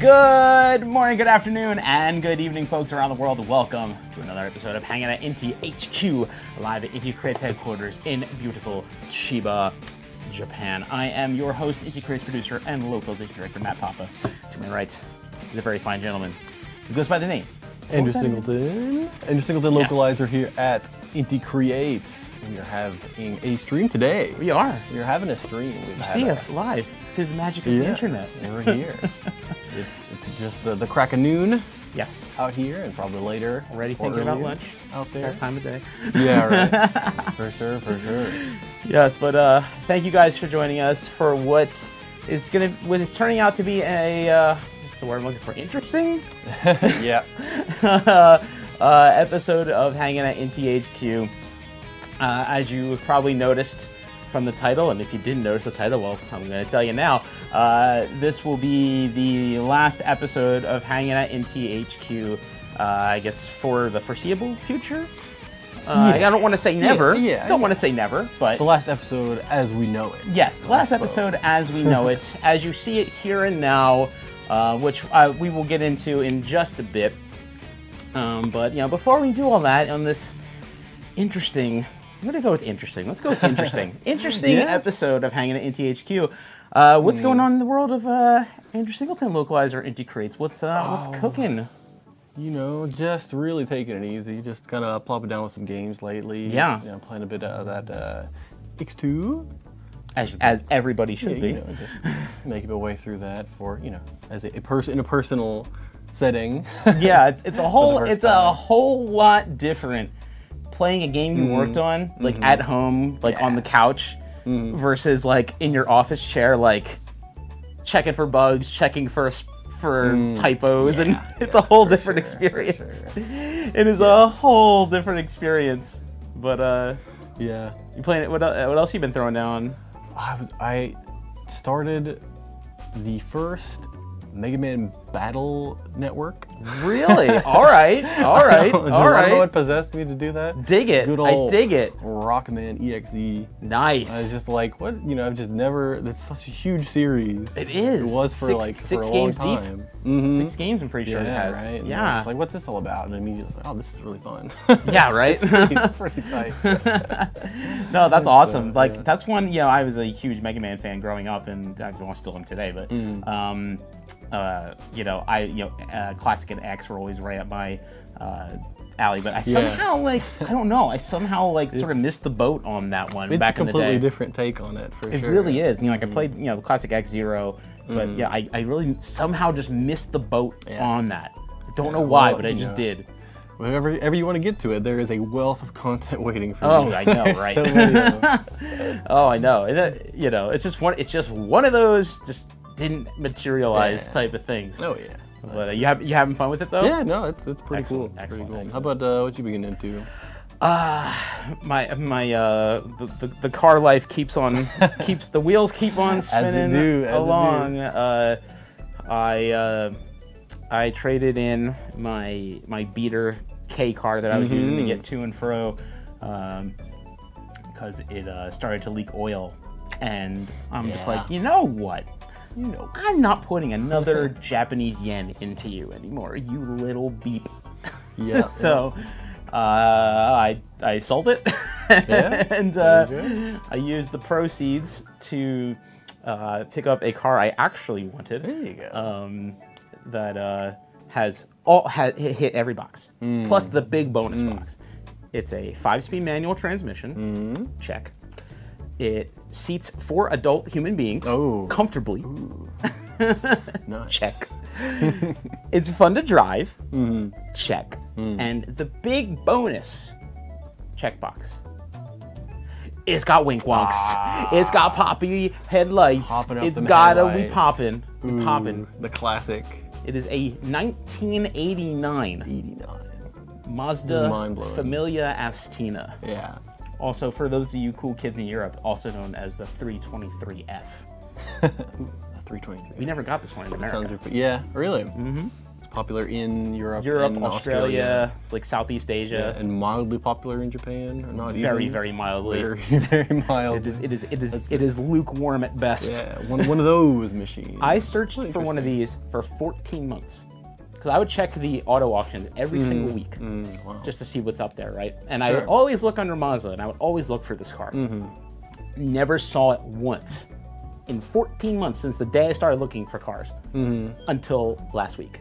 Good morning, good afternoon, and good evening, folks around the world. Welcome to another episode of Hangin at INTI HQ, live at INTI CREATES headquarters in beautiful Chiba, Japan. I am your host, INTI CREATES producer and local district director, Matt Papa. To my right is a very fine gentleman who goes by the name Andrew Singleton. Andrew Singleton, localizer here at INTI CREATES. We are having a stream today. We are. We're having a stream. You see us live through the magic of the internet. We're here. It's just the crack of noon. Yes. Out here, and probably later. Already thinking about lunch. Out there. That time of day. Yeah, right. For sure, for sure. Yes, but thank you guys for joining us for what is turning out to be a what's the word I'm looking for? Interesting. Yeah. Episode of Hangin at INTI HQ. As you probably noticed from the title, and if you didn't notice the title, well, I'm going to tell you now. This will be the last episode of Hangin at INTI HQ, I guess, for the foreseeable future. I don't want to say never. Don't want to say never, but the last episode as we know it. Yes, the last episode as we know it, as you see it here and now, which we will get into in just a bit. But before we do all that on this interesting. I'm going to go with interesting. Let's go with interesting. Interesting episode of Hangin at INTI HQ. What's going on in the world of Andrew Singleton, localizer, INTI CREATES? What's cooking? You know, just really taking it easy. Just kind of plopping down with some games lately. Yeah. You know, playing a bit of that X2. As everybody should be. You know, just making my way through that for, as a person in a personal setting. Yeah, it's a whole lot different. Playing a game you worked on, like at home, like on the couch, versus like in your office chair, like checking for bugs, checking for typos, and it's a whole different experience. Sure. It is a whole different experience. But yeah, you playing it? What else you been throwing down? I started the first Mega Man Battle Network. Really? All right. I don't know what possessed me to do that. Dig it. Good old I dig it. Rockman EXE. Nice. I was just like, what? I've just never. It's such a huge series. It is. It was for six for a games long time. Deep. 6 games, I'm pretty sure it has. Right. And yeah. I was just like, what's this all about? And immediately, oh, this is really fun. Yeah. Right. That's pretty tight. No, that's awesome. That's one. I was a huge Mega Man fan growing up, and I still am today. But Classic and X were always right up my alley, but I somehow I don't know, I somehow sort of missed the boat on that one back in the day. It's a completely different take on it, for sure. It really is. I played the Classic X Zero, but I really somehow just missed the boat on that. I don't know why, but I just did. Whenever you want to get to it, there is a wealth of content waiting for you. Oh, I know, right? So many of them. Oh, I know. It's just one of those just didn't materialize type of things. Oh yeah. But you having fun with it though? Yeah, no, it's pretty excellent, cool. Excellent, pretty cool. excellent. How about what you been getting into? The car life keeps the wheels keep on spinning along. I traded in my beater K car that I was using to get to and fro because it started to leak oil, and I'm just like, you know what? I'm not putting another Japanese yen into you anymore, you little beep. Yeah. So I sold it, and I used the proceeds to pick up a car I actually wanted. There you go. That has hit every box, plus the big bonus box. It's a 5-speed manual transmission. Check. It seats 4 adult human beings comfortably. Nice. Check. It's fun to drive. Check. And the big bonus checkbox. It's got wink wonks. It's got poppy headlights. It's gotta be popping. Popping. The classic. It is a 1989 Mazda Familia Astina. Yeah. Also, for those of you cool kids in Europe, also known as the 323F. 323. We never got this one in America. Yeah, really? It's popular in Europe, Europe, and Australia, like Southeast Asia. Yeah, and mildly popular in Japan, or not Very, even. very mildly. Very mild. It is lukewarm at best. Yeah, one of those machines. I searched for one of these for 14 months. Because I would check the auto auctions every single week Wow. just to see what's up there, right? And I would always look under Mazda, and I would always look for this car. Never saw it once in 14 months since the day I started looking for cars until last week.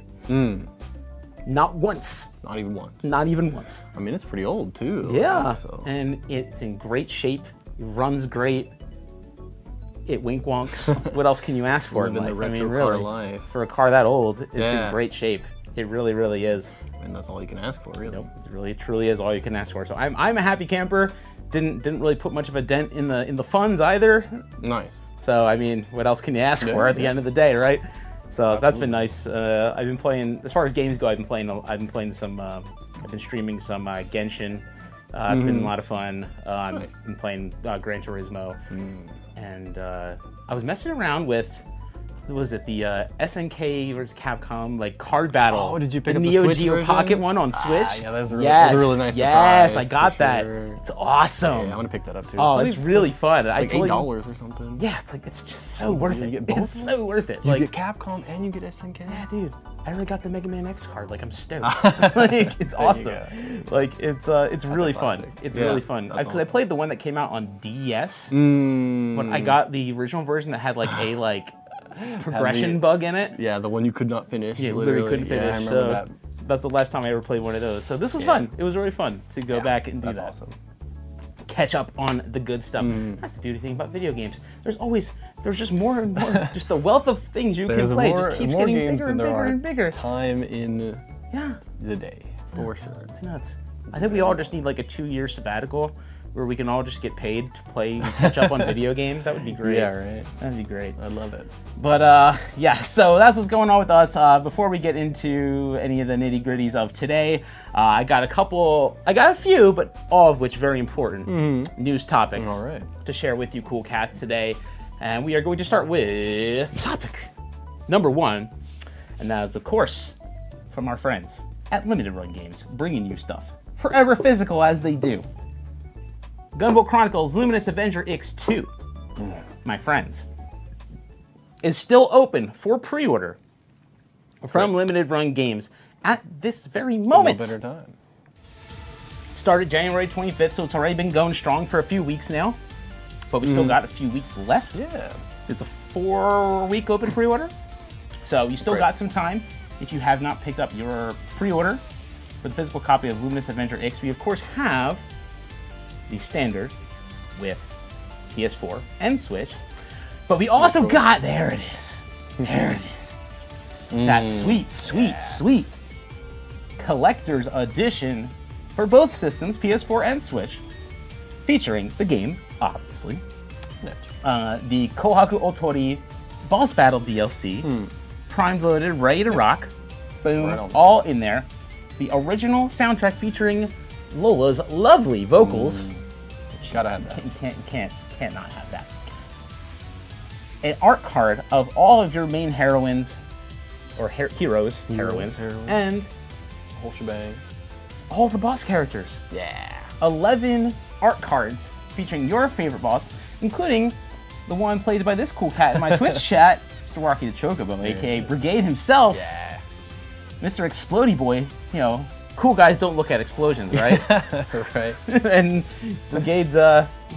Not once. Not even once. Not even once. I mean, it's pretty old too. Yeah, So. and it's in great shape. It runs great. It wink wonks. What else can you ask for in Living life? the I mean, retro car really, life. for a car that old, it's in Yeah. great shape. It really, really is. And that's all you can ask for, really. Nope, it really, truly is all you can ask for. So I'm a happy camper. Didn't really put much of a dent in the funds either. Nice. So I mean, what else can you ask for at the end of the day, right? So that's been nice. I've been playing, as far as games go, I've been playing some. I've been streaming some Genshin. It's been a lot of fun. I've been playing Gran Turismo, and I was messing around with. What was it, the SNK versus Capcom like card battle? Oh, did you pick up Neo the Switch Geo version? Pocket one on Switch? Yeah, that's a really nice surprise. Yes, I got for that. sure. It's awesome. Yeah, I want to pick that up too. Oh, it's really fun. like $8 or something. Yeah, it's just so worth it. You get both It's so worth it. You Like, get Capcom and you get SNK. yeah, dude, I already got the Mega Man X card. Like, I'm stoked. Like, it's awesome. Like, it's really fun. classic. It's Yeah, really fun. that's Because I played the one that came out on DS. Mm. When I got the original version that had like a progression bug in it. Yeah, the one you could not finish. Yeah, literally couldn't finish. Yeah, I remember so that. that's the last time I ever played one of those. So this was fun. It was really fun to go back and do That's that. awesome. Catch up on the good stuff. That's the beauty thing about video games. There's just more and more. Just the wealth of things you can play just keeps getting bigger and bigger and bigger. Time in Yeah, the day, for sure. it's nuts. I think we all just need like a 2-year sabbatical where we can all just get paid to play and catch up on video games. That would be great. Yeah, right. That'd be great. I love it. But yeah, so that's what's going on with us. Before we get into any of the nitty gritties of today, I got a few, but all of which very important news topics All right. to share with you cool cats today. And we are going to start with topic number 1. And that is, of course, from our friends at Limited Run Games, bringing you stuff forever physical as they do. Gunboat Chronicles Luminous Avenger X2, my friends, is still open for pre-order from Limited Run Games at this very moment. No better time. Started January 25th, so it's already been going strong for a few weeks now. But we still got a few weeks left. Yeah. It's a 4-week open pre-order. So you still got some time if you have not picked up your pre-order for the physical copy of Luminous Avenger X. We, of course, have the standard with PS4 and Switch. But we also got, there it is. There it is. That sweet collector's edition for both systems, PS4 and Switch, featuring the game, obviously. The Kohaku Otori boss battle DLC, primed, loaded, ready to rock. Boom, Right on. all in there. The original soundtrack featuring Lola's lovely vocals. Gotta have that. You can't not have that. An art card of all of your main heroines, or heroines, and Whole shebang. all the boss characters. Yeah. 11 art cards featuring your favorite boss, including the one played by this cool cat in my Twitch chat, Mr. Rocky the Chocobo, aka Brigade himself. Yeah. Mr. Explodey Boy. You know, cool guys don't look at explosions, right? Right. And Brigade's,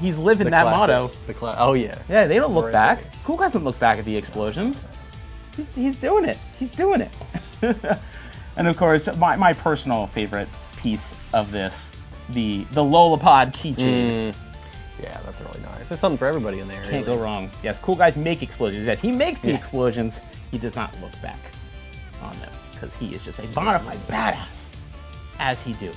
he's living that motto. Oh, yeah. Yeah, they don't look Right. back. Cool guys don't look back at the explosions. He's doing it. He's doing it. And of course, my personal favorite piece of this, the Lolapod keychain. Yeah, that's really nice. There's something for everybody in there. Can't go wrong. Yes, cool guys make explosions. Yes, he makes the explosions. He does not look back on them because he is just a bona fide badass, as he do.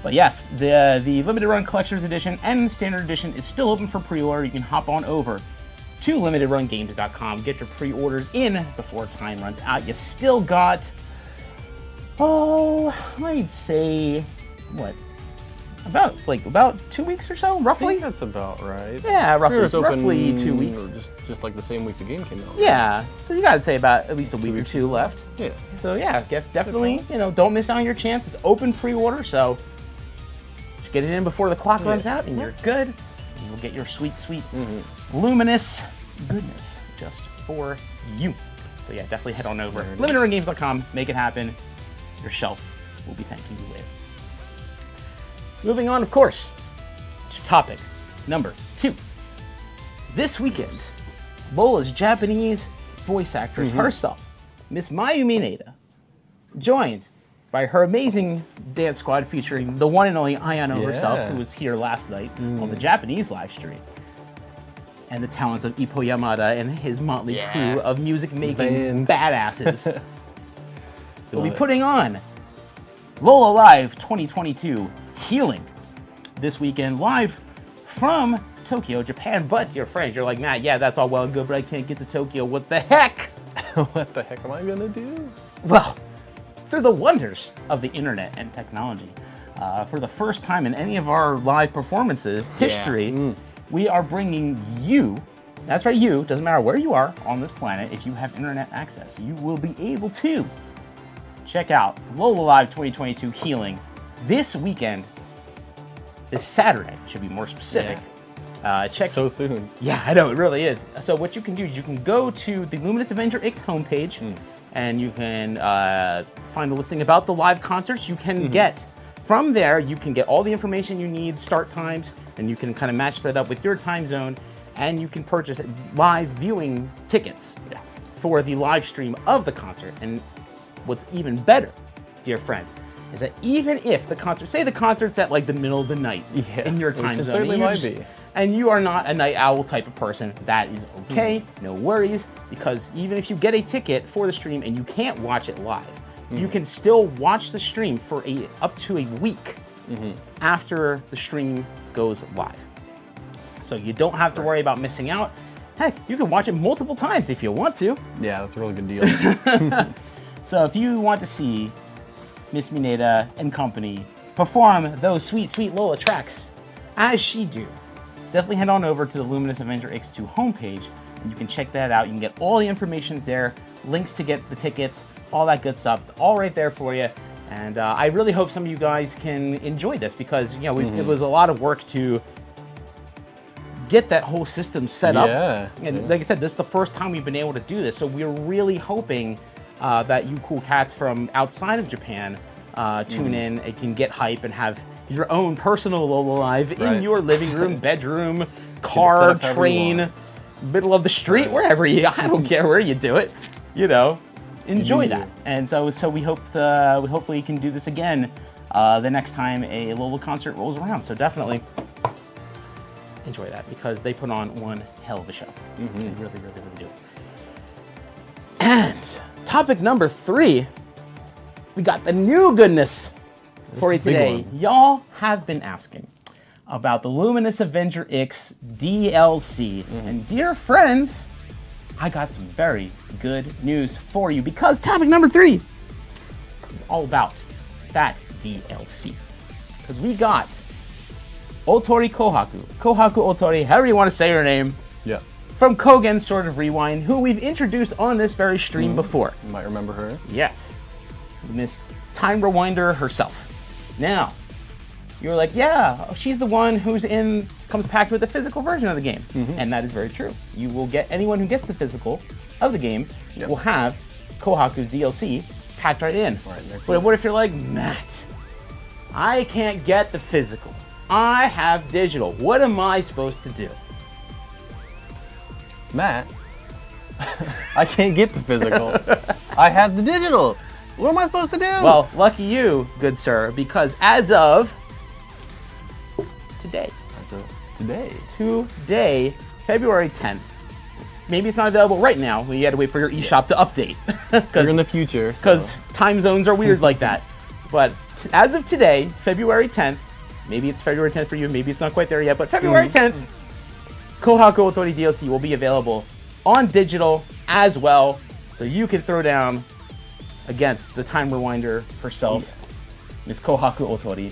But yes, the Limited Run Collector's Edition and Standard Edition is still open for pre-order. You can hop on over to limitedrungames.com, get your pre-orders in before time runs out. You still got, I'd say, what? about 2 weeks or so, I roughly. think that's about right. Yeah, roughly, It was open, roughly 2 weeks. Just like the same week the game came out. Yeah, so you gotta say about at least a week or two left. Yeah. So yeah, definitely, don't miss out on your chance. It's open pre-order, so just get it in before the clock runs out, and you're good. And you'll get your sweet, sweet, luminous goodness just for you. So yeah, definitely head on over. LimitedRunGames.com, make it happen. Your shelf will be thanking you later. Moving on, of course, to topic number 2. This weekend, Lola's Japanese voice actress herself, Miss Mayumi Neda, joined by her amazing dance squad featuring the one and only Ayano herself, who was here last night on the Japanese live stream, and the talents of Ippo Yamada and his motley crew of music-making badasses. We'll be putting on Lola Live 2022 Healing this weekend, live from Tokyo, Japan. But, dear friends, you're like, Matt, yeah, that's all well and good, but I can't get to Tokyo. What the heck? What the heck am I gonna do? Well, through the wonders of the internet and technology, for the first time in any of our live performances history, we are bringing you, that's right, you, doesn't matter where you are on this planet, if you have internet access, you will be able to check out Lola Live 2022 Healing this weekend, this Saturday, should be more specific. Check so soon. Yeah, I know, it really is. So what you can do is you can go to the Luminous Avenger X homepage, and you can find the listing about the live concerts. You can get, from there, you can get all the information you need, start times, and you can kind of match that up with your time zone, and you can purchase live viewing tickets for the live stream of the concert. And what's even better, dear friends, is that even if the concert, say the concert's at like the middle of the night in your time zone, certainly might be, and you are not a night owl type of person, that is okay, no worries, because even if you get a ticket for the stream and you can't watch it live, you can still watch the stream for up to a week after the stream goes live. So you don't have to worry about missing out. Heck, you can watch it multiple times if you want to. Yeah, that's a really good deal. So if you want to see Miss Mineta and company perform those sweet, sweet Lola tracks as she do, definitely head on over to the Luminous Avenger X2 homepage, and you can check that out. You can get all the information there, links to get the tickets, all that good stuff. It's all right there for you. And I really hope some of you guys can enjoy this, because it was a lot of work to get that whole system set up. And like I said, this is the first time we've been able to do this, so we're really hoping that you cool cats from outside of Japan tune in and can get hype and have your own personal Lola Live in your living room, bedroom, car, train, middle of the street, wherever I don't care where you do it, enjoy that. And so we hope we hopefully can do this again the next time a Lola concert rolls around. So definitely enjoy that, because they put on one hell of a show. They really, really, really do. And topic number 3, we got the new goodness for you today. Y'all have been asking about the Luminous Avenger X DLC. And dear friends, I got some very good news for you, because topic number 3 is all about that DLC. Because we got Otori Kohaku Otori, however you want to say her name, from Kogen Sword of Rewind, who we've introduced on this very stream before. You might remember her. Yes, Miss Time Rewinder herself. Now, you're like, yeah, she's the one comes packed with the physical version of the game. And that is very true. You will get, anyone who gets the physical of the game will have Kohaku's DLC packed right in. But what if you're like, Matt, I can't get the physical. I have digital. What am I supposed to do? Matt, I can't get the physical. I have the digital. What am I supposed to do? Well, lucky you, good sir, because as of today, February 10th, maybe it's not available right now. You had to wait for your eShop to update. We're in the future. Because time zones are weird like that. But as of today, February 10th, maybe it's February 10th for you, maybe it's not quite there yet, but February 10th, Kohaku Otori DLC will be available on digital as well, so you can throw down against the Time Rewinder herself, Miss Kohaku Otori.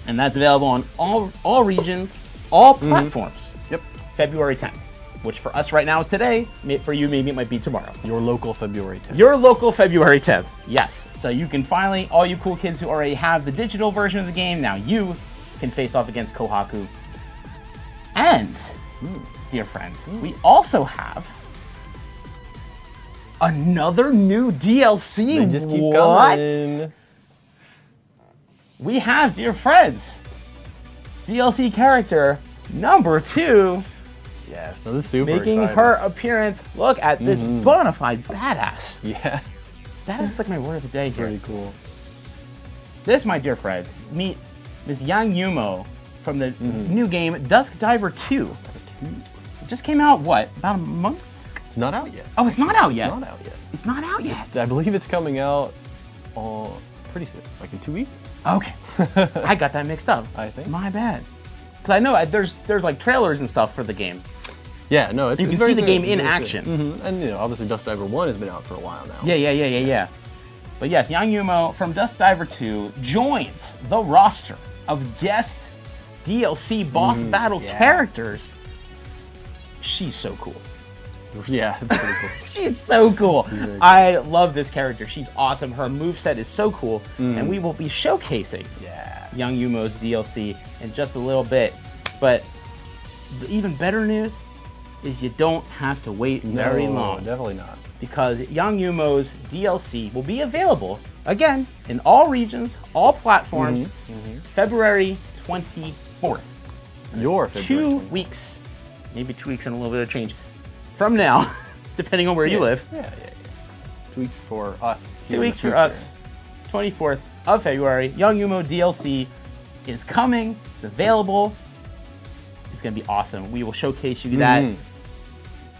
And that's available on all regions, all platforms. Yep. February 10th, which for us right now is today. For you, maybe it might be tomorrow. Your local February 10th. Your local February 10th, yes. So you can finally, all you cool kids who already have the digital version of the game, now you can face off against Kohaku. And, dear friends, we also have another new DLC. They just keep coming. We have, dear friends, DLC character number 2. Yes, so this is super making exciting. her appearance. Look at this bona fide badass. Yeah. That is like my word of the day here. Very cool. This, my dear friend, meet Miss Yang Yumo from the new game Dusk Diver 2. It just came out, what, about a month? It's not out yet. Oh, it's not out yet. It's not out yet. It's not out yet. I believe it's coming out pretty soon, like in 2 weeks. Okay. I got that mixed up. I think. My bad. Because I know there's like trailers and stuff for the game. Yeah, no, it's You can very see the soon. game in Very action. soon. And you know, obviously Dusk Diver 1 has been out for a while now. Yeah. But yes, Yang Yumo from Dusk Diver 2 joins the roster of guest DLC boss battle characters. She's so cool. Yeah, it's pretty cool. She's so cool. Cool. I love this character. She's awesome. Her moveset is so cool. And we will be showcasing Yang Yumo's DLC in just a little bit. But the even better news is you don't have to wait very long. Definitely not. Because Yang Yumo's DLC will be available, again, in all regions, all platforms, February 24th. Your February 2 weeks, maybe 2 weeks and a little bit of change from now, depending on where you live. Yeah. 2 weeks for us. 2 weeks for us. 24th of February. Yang Yumo DLC is coming. It's available. It's going to be awesome. We will showcase you that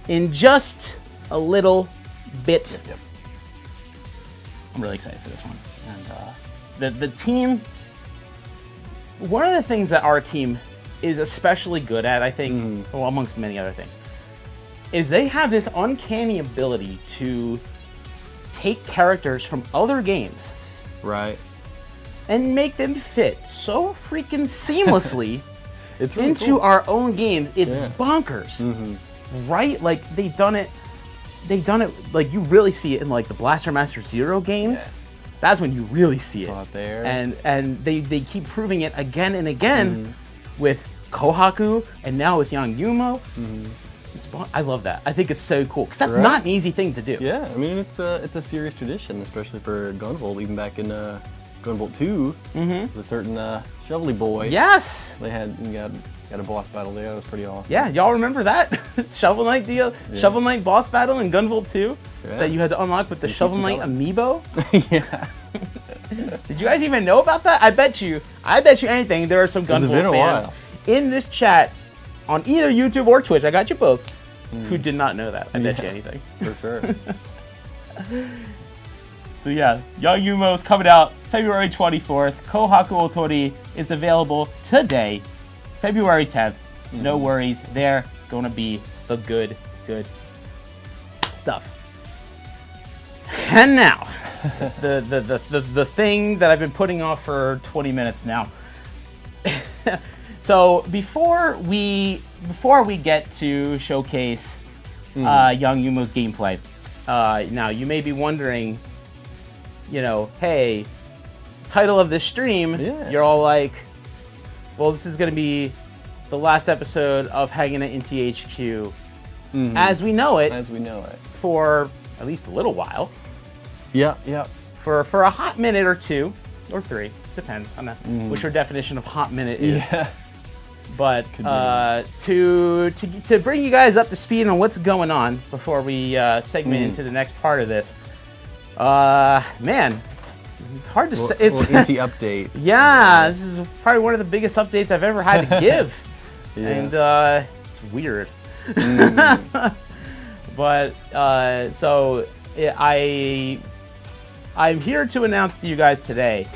in just a little bit. Yep. I'm really excited for this one. And the team, one of the things that our team is especially good at, I think, well, amongst many other things, is they have this uncanny ability to take characters from other games Right. and make them fit so freaking seamlessly It's really into cool. our own games. It's Yeah. bonkers, right? Like they've done it like you really see it in like the Blaster Master Zero games. Yeah. That's when you really see it. Saw it there. And they keep proving it again and again with Kohaku and now with Yang Yumo. I love that. I think it's so cool because that's not an easy thing to do. Yeah, I mean it's a serious tradition, especially for Gunvolt. Even back in Gunvolt 2, with a certain Shovelly boy. Yes. They had got a boss battle there. That was pretty awesome. Yeah, y'all remember that Shovel Knight deal? Yeah. Shovel Knight boss battle in Gunvolt 2 Yeah. that you had to unlock with the Shovel Knight amiibo. Yeah. Did you guys even know about that? I bet you anything there are some been Gunvolt a fans while. in this chat on either YouTube or Twitch. I got you both. Who did not know that? I bet you anything. For sure. So yeah, Yang Yumo is coming out February 24th. Kohaku Otori is available today, February 10th. No worries there. It's going to be the good stuff. And now, the thing that I've been putting off for 20 minutes now. So before we get to showcase Yang Yumo's gameplay, now you may be wondering, hey, title of this stream, you're all like, well, this is going to be the last episode of Hangin at INTI HQ as we know it. As we know it. For at least a little while. Yeah. For a hot minute or two, or three, depends on which your definition of hot minute is. Yeah. But to bring you guys up to speed on what's going on before we segment into the next part of this, man, it's hard to say. It's INTI update. Yeah, this is probably one of the biggest updates I've ever had to give, and it's weird. But so I'm here to announce to you guys today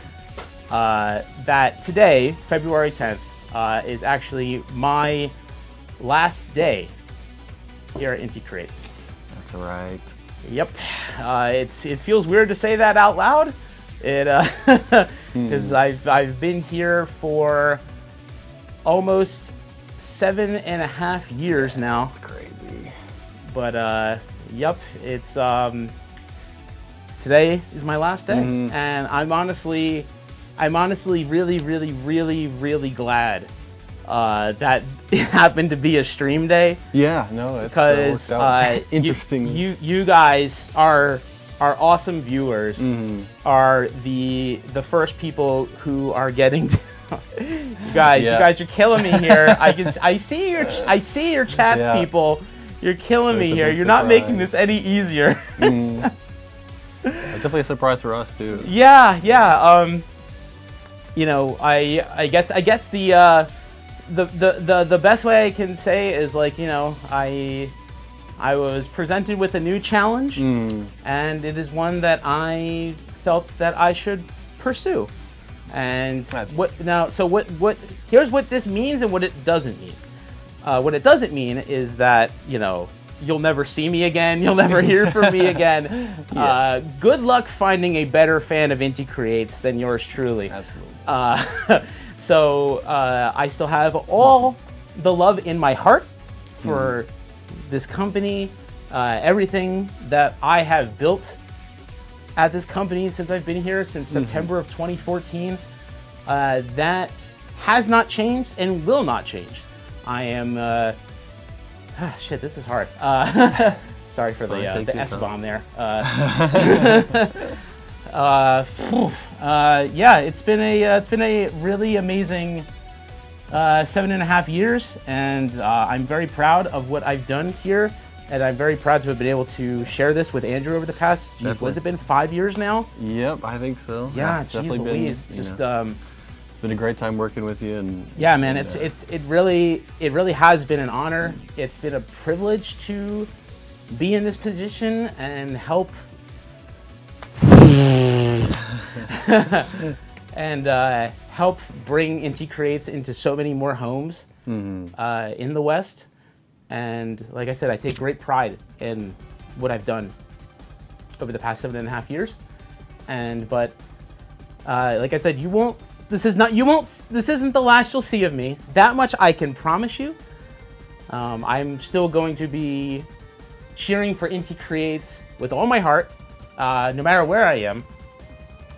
that today, February 10th, is actually my last day here at INTI CREATES. That's right. Yep. It feels weird to say that out loud, It because I've been here for almost 7.5 years now. That's crazy. But yep, it's today is my last day, and I'm honestly really glad that it happened to be a stream day. Yeah, no, it's because interesting. You guys are awesome viewers. Are the first people who are getting to you guys are killing me here. I see your chats, people. You're killing me here. You're not making this any easier. It's definitely a surprise for us too. Yeah. You know, I guess the best way I can say is, like, you know, I was presented with a new challenge, and it is one that I felt that I should pursue. And here's what this means and what it doesn't mean. What it doesn't mean is that, you know, you'll never see me again, you'll never hear from me again. Good luck finding a better fan of INTI Creates than yours truly. Absolutely. So I still have all the love in my heart for this company, everything that I have built at this company since I've been here since September of 2014. That has not changed and will not change. I am, shit, this is hard. Sorry for the S-bomb there. Yeah, it's been a really amazing 7.5 years, and I'm very proud of what I've done here, and I'm very proud to have been able to share this with Andrew over the past, geez, what has it been, 5 years now? Yep, I think so. Yeah, it's definitely been, just it's been a great time working with you, and yeah, man, it really has been an honor. It's been a privilege to be in this position and help and help bring INTI Creates into so many more homes in the West. And like I said, I take great pride in what I've done over the past 7.5 years. But like I said, this isn't the last you'll see of me. That much I can promise you. I'm still going to be cheering for INTI Creates with all my heart, no matter where I am.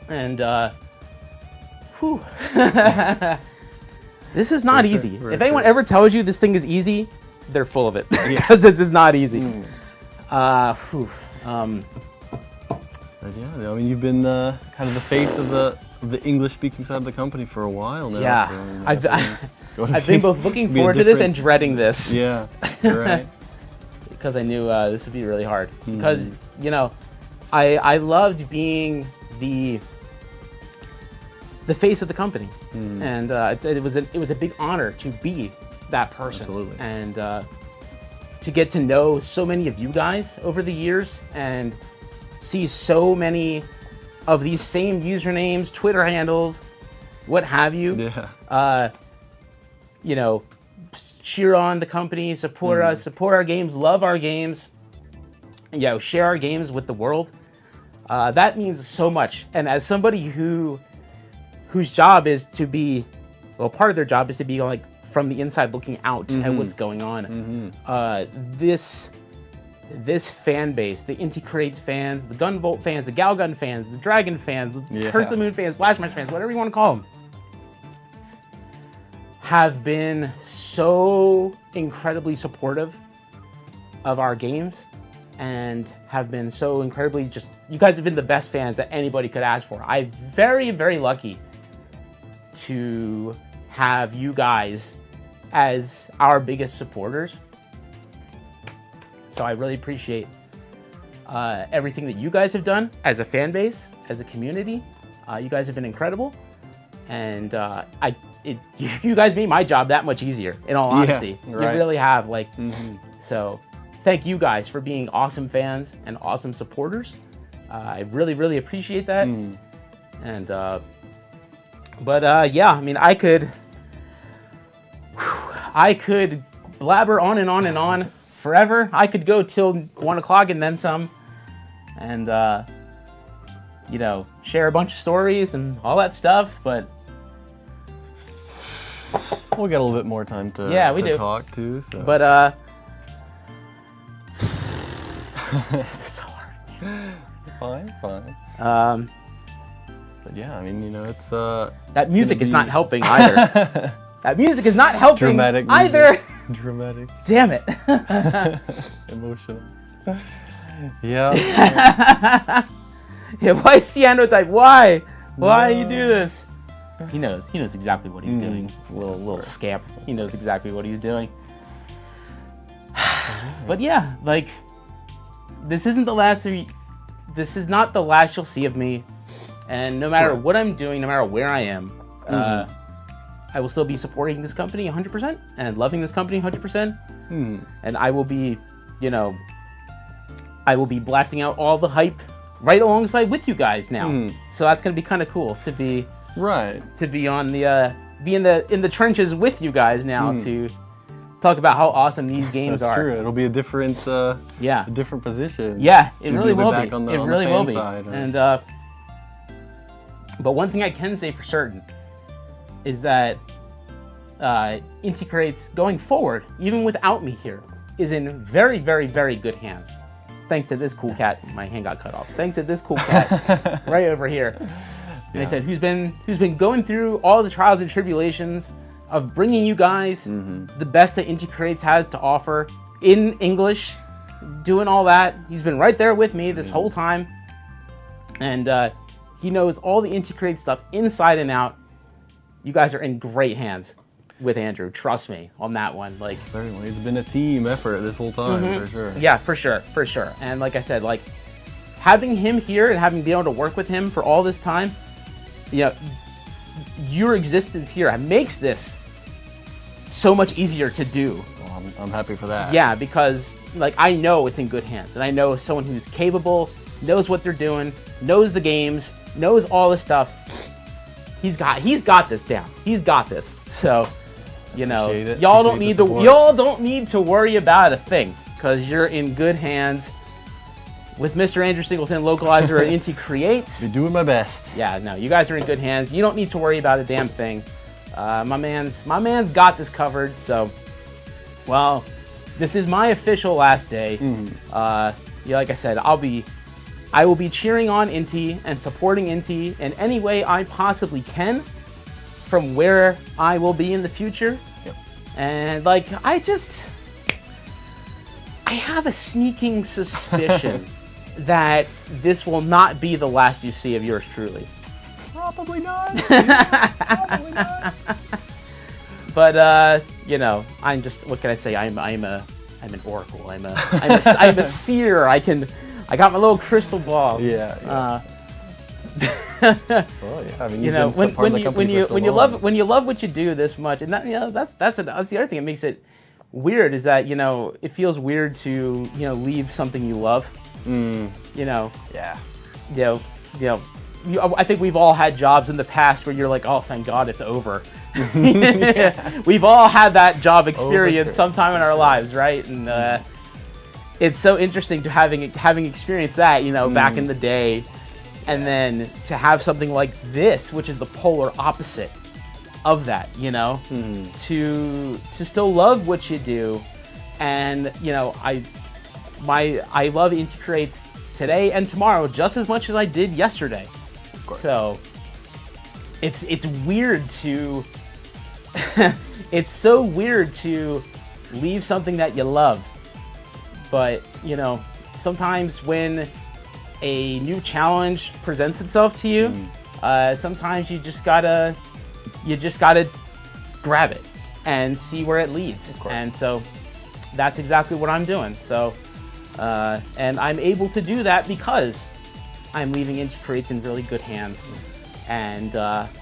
And whew. This is not easy. If anyone ever tells you this thing is easy, they're full of it, because this is not easy. But yeah, I mean, you've been kind of the face of the English-speaking side of the company for a while now. Yeah, so, I've been both looking forward to this and dreading this. Yeah, right. Because I knew this would be really hard. Because, you know, I loved being the face of the company, and it was a big honor to be that person. Absolutely. And to get to know so many of you guys over the years and see so many of these same usernames, Twitter handles, what have you. Yeah. You know, cheer on the company, support us, support our games, love our games, you know, share our games with the world. That means so much. And as somebody whose job is to be, well, part of their job is to be like from the inside looking out at what's going on. This fan base, the INTI Creates fans, the Gunvolt fans, the Galgun fans, the Dragon fans, the Curse of the Moon fans, Blastmatch fans, whatever you want to call them, have been so incredibly supportive of our games, and have been so incredibly you guys have been the best fans that anybody could ask for. I'm very, very lucky to have you guys as our biggest supporters. So I really appreciate everything that you guys have done as a fan base, as a community. You guys have been incredible, and you guys made my job that much easier, in all honesty. Yeah, right. You really have, like, so thank you guys for being awesome fans and awesome supporters. I really, really appreciate that. And yeah, I mean, I could blabber on and on and on forever. I could go till 1 o'clock and then some. And you know, share a bunch of stories and all that stuff, but we'll get a little bit more time to, talk too. So. But it's so hard. Fine. But yeah, I mean, you know, it's that music is not helping either. That music is not helping dramatic either. Dramatic. Damn it. Emotional. Yeah. Yeah. Why cyanotype? Why? Why you do this? He knows. He knows exactly what he's doing. Little scamp. He knows exactly what he's doing. But yeah, like, this isn't the last. This is not the last you'll see of me. And no matter what I'm doing, no matter where I am, I will still be supporting this company 100% and loving this company 100%. And I will be, you know, I will be blasting out all the hype right alongside with you guys now. So that's going to be kind of cool to be to be on the be in the trenches with you guys now to talk about how awesome these games are. That's true. It'll be a different a different position. Yeah, it really will be. It really will be. Side, and but one thing I can say for certain is that INTI Creates going forward, even without me here, is in very, very, very good hands. Thanks to this cool cat. My hand got cut off. Thanks to this cool cat right over here. And I said, who's been going through all the trials and tribulations of bringing you guys the best that INTI Creates has to offer in English, doing all that. He's been right there with me this whole time. And he knows all the INTI Creates stuff inside and out. You guys are in great hands with Andrew. Trust me on that one. Like, certainly, it's been a team effort this whole time, for sure. Yeah, for sure. And like I said, like, having him here and having been able to work with him for all this time, you know, your existence here makes this so much easier to do. Well, I'm happy for that. Yeah, because like, I know it's in good hands, and I know someone who's capable, knows what they're doing, knows the games, knows all the stuff. He's got this down. He's got this. So, you know, y'all don't need to worry about a thing, because you're in good hands with Mr. Andrew Singleton, localizer at INTI Creates. Be doing my best. Yeah, no, you guys are in good hands. You don't need to worry about a damn thing. My man's got this covered. So, well, this is my official last day. Yeah, like I said, I will be cheering on INTI and supporting INTI in any way I possibly can from where I will be in the future. And like, I have a sneaking suspicion that this will not be the last you see of yours truly. Probably not. Probably not. But you know, I'm just, what can I say? I'm an oracle. I'm a seer. I got my little crystal ball. Yeah. Well, yeah. I mean, you know, when you love what you do this much, and that, you know, that's the other thing that makes it weird, is that, you know, it feels weird to, you know, leave something you love. You know. Yeah. You know, I think we've all had jobs in the past where you're like, oh, thank God it's over. We've all had that job experience sometime in our lives, right? And it's so interesting to having experienced that, you know, back in the day, and then to have something like this, which is the polar opposite of that, you know, to still love what you do. And, you know, I love INTI Creates today and tomorrow just as much as I did yesterday. Of course. So it's weird to it's so weird to leave something that you love. But, you know, sometimes when a new challenge presents itself to you, sometimes you just gotta grab it and see where it leads. And so that's exactly what I'm doing. So, and I'm able to do that because I'm leaving INTI Creates in really good hands. And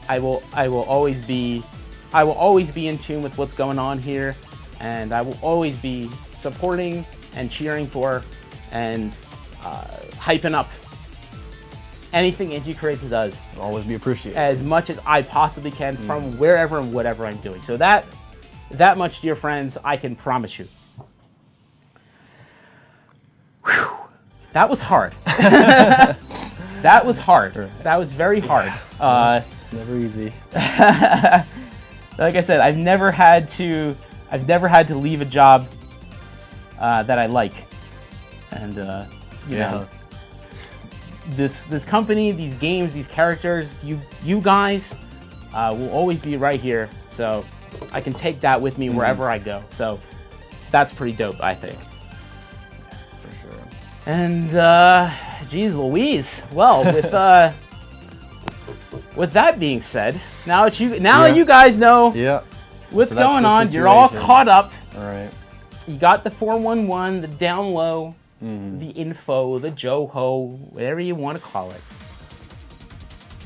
I will always be in tune with what's going on here, and I will always be supporting and cheering for and hyping up anything INTI Creates does. It'll always be appreciated. As much as I possibly can from wherever and whatever I'm doing. So that much, dear friends, I can promise you. Whew. That was hard. That That was hard. That was very hard. Never easy. Like I said, I've never had to leave a job that I like, and you know, this company, these games, these characters, you guys will always be right here. So I can take that with me wherever I go. So that's pretty dope, I think. For sure. And geez Louise. Well, with that being said, now that you guys know what's going on, you're all caught up. All right. You got the 411, the down low, the info, the Joho, whatever you want to call it.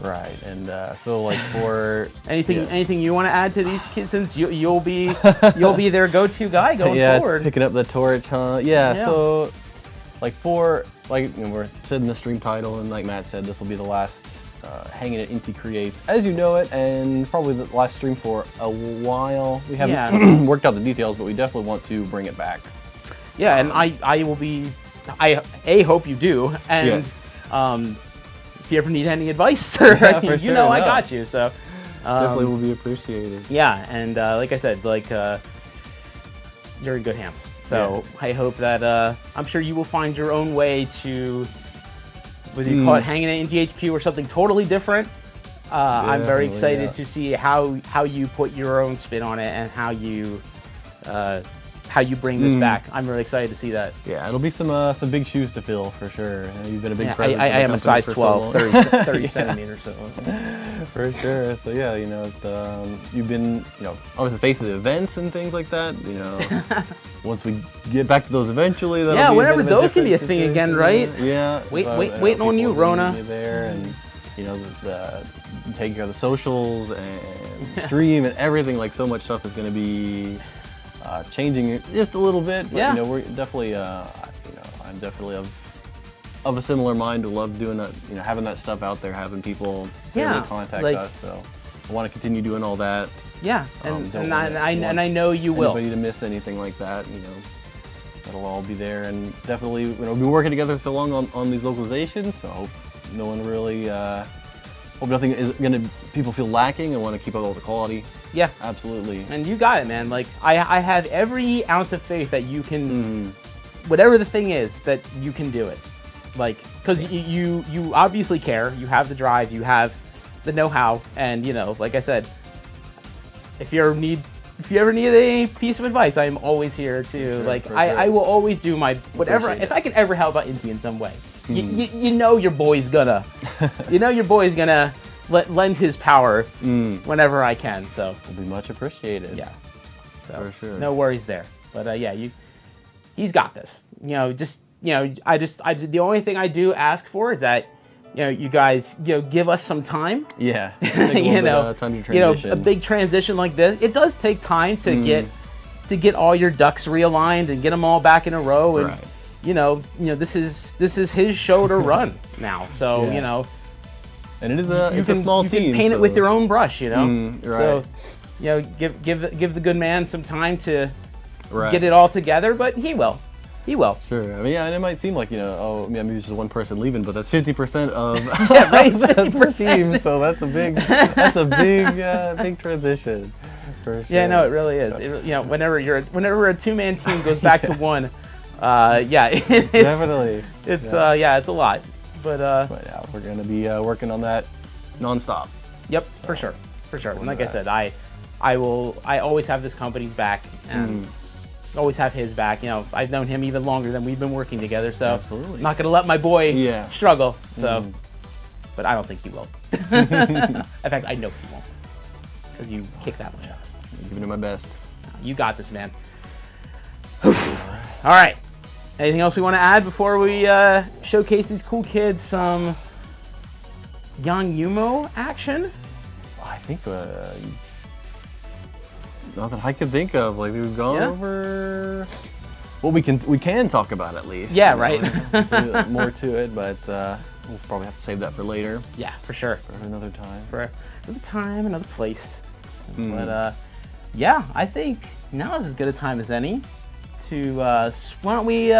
Right, and so like for anything you want to add to these kids, since you'll be their go-to guy going forward. Picking up the torch, huh? Yeah. So like we're said in the stream title, and like Matt said, this will be the last Hangin at INTI CREATES as you know it, and probably the last stream for a while. We haven't worked out the details, but we definitely want to bring it back. Yeah, and I will be. I hope you do, and if you ever need any advice or anything, I got you. So definitely will be appreciated. Yeah, and like I said, like you're in good hands. So I hope that I'm sure you will find your own way to, whether you call it Hangin at INTI HQ or something totally different. I'm very excited to see how you put your own spin on it and how you bring this back. I'm really excited to see that. Yeah, it'll be some big shoes to fill for sure. You've been a big presence. I am a size 12, 30 centimeters. So. For sure. So yeah, you've been, always the face of the events and things like that. Once we get back to those eventually, that'll be whenever those can be a thing again, right? Yeah. Waiting on you, Rona. There and taking care of the socials and stream and everything. Like so much stuff is going to be. Changing it just a little bit, but we're definitely, I'm definitely of a similar mind to love doing that, having that stuff out there, having people really contact us. So I want to continue doing all that. Yeah, and I know you will. Anybody to miss anything like that, that'll all be there, and definitely, we've been working together so long on these localizations. So I hope no one really, hope nothing is people feel lacking and want to keep up all the quality. Yeah, absolutely. And you got it, man. Like I have every ounce of faith that you can, whatever the thing is, that you can do it. Like, because you obviously care. You have the drive. You have the know-how. And like I said, if you ever need a piece of advice, I am always here to I will always do my whatever. If I can ever help out INTI in some way, your boy's gonna, lend his power whenever I can. So it'll be much appreciated. Yeah, so, for sure. No worries there. But he's got this. I just the only thing I do ask for is that you guys give us some time. Yeah. Time to transition. A big transition like this, it does take time to get all your ducks realigned and get them all back in a row. And this is his show to run now. So and it is a small team. You can paint it with your own brush, Right. So, give the good man some time to get it all together, but he will. He will. Sure. I mean, and it might seem like maybe it's just one person leaving, but that's 50% of the team. So that's a big trransition. For sure. Yeah, no, it really is. Whenever a two-man team goes back to one, it's definitely. It's it's a lot. But yeah, we're gonna be working on that nonstop. Yep, for sure. And like I said, I always have this company's back and always have his back. I've known him even longer than we've been working together, so I'm not gonna let my boy struggle. So, but I don't think he will. In fact, I know he won't, because you kick that much ass. I'm giving it my best. You got this, man. All right. Anything else we want to add before we showcase these cool kids some Young Yumo action? I think not that I can think of. Like we've gone over what we can talk about at least. Yeah, right. More to it, but we'll probably have to save that for later. Yeah, for sure. For another time. For another time, another place. But yeah, I think now is as good a time as any. Why don't we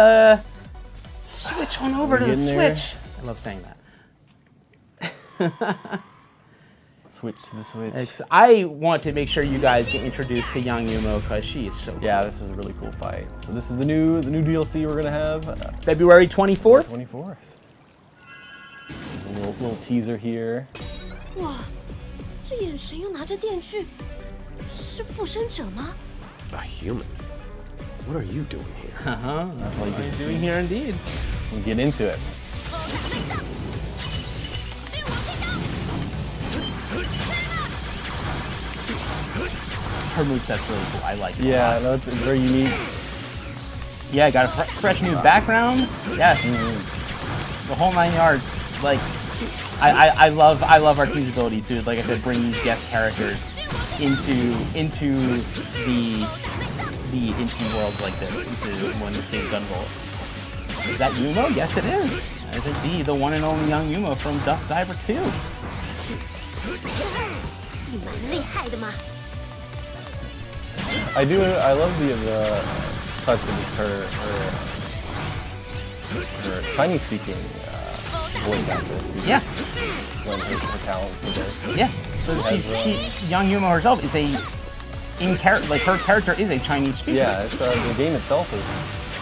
switch on over to the Switch? I love saying that. Switch to the Switch. I want to make sure you guys get introduced to Young Yumo because she is so cool. Yeah, this is a really cool fight. So this is the new DLC we're gonna have. February 24th. 24th. A little teaser here. 哇，这眼神又拿着电锯，是附身者吗？ A human? What are you doing here? That's all you what get you're to doing see. here indeed. We'll get into it. Her moveset's really cool. I like it. Yeah, no, it's very unique. Yeah, got a fresh new background. Yes. The whole 9 yards. Like, I love our team's ability to, like I said, bring these guest characters into the Inti world like this, into when this game's done. Is that Yumo? Yes, it is. That is indeed the one and only Young Yumo from Duck Diver 2. 你蛮厉害的嘛。 I love the touch of her Chinese speaking voice actor. Yeah. When her talents for this. Yeah. So she Young Yumo herself is her character is a Chinese speaker. Yeah, it's, the game itself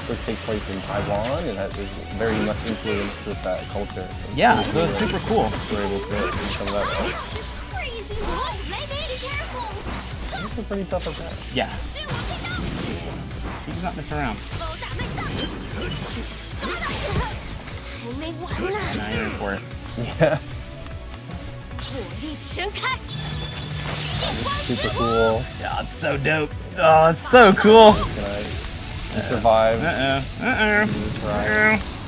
first takes place in Taiwan, and that is very much influenced with that culture. So Yeah, so it's super cool. We're able to get some of that. Crazy roll, baby, careful. It's a pretty tough attack. Yeah. She does not mess around. 还没完呢， Now you're in for it. Yeah, 火力全开。 super cool. Yeah, it's so dope. Oh, it's so cool. You survive.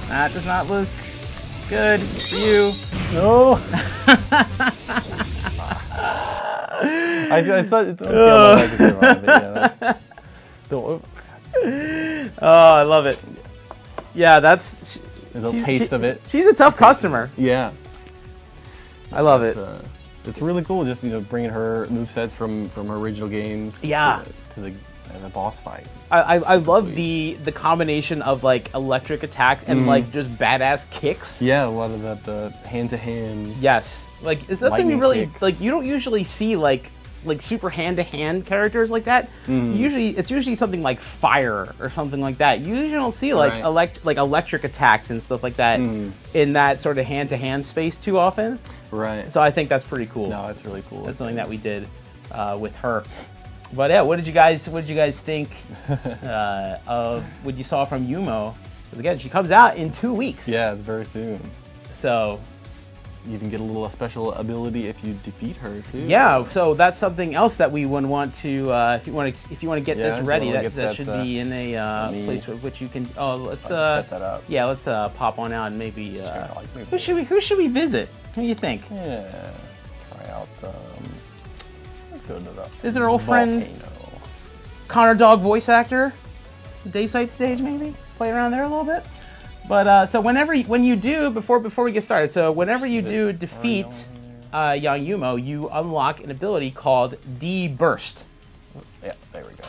That does not look good for you. No. I thought it don't see how I could survive, but yeah, don't. Oh, I love it. Yeah, that's. There's a taste of it. She's a tough customer. Yeah. I love it. It's really cool, just bringing her movesets from her original games. Yeah. To the boss fight. I love the combination of like electric attacks and like just badass kicks. Yeah, a lot of that hand to hand. Yes, like that's something you Lightning really kicks. like. You don't usually see like super hand-to-hand characters like that. It's usually something like fire or something like that. You usually don't see like Right. electric attacks and stuff like that in that sort of hand-to-hand space too often. Right. So I think that's pretty cool. No, it's really cool. That's something that we did with her. But yeah, what did you guys think of what you saw from Yumo? Because again, she comes out in 2 weeks. Yeah, it's very soon. So You can get a little special ability if you defeat her too. yeah, so that's something else that we would want to if you want to get Yeah, this if you ready, wanna that get that, should be in a place with which you can. Oh, let's set that up. Yeah, let's pop on out and maybe. maybe Who should we visit? Who do you think? Yeah. Try out. Let's go to the Visit our old friend volcano. Connor Dog voice actor, Dayside stage maybe. Play around there a little bit. But so when you do before we get started, so whenever you do defeat Young Yumo, you unlock an ability called D-Burst. Yeah, there we go.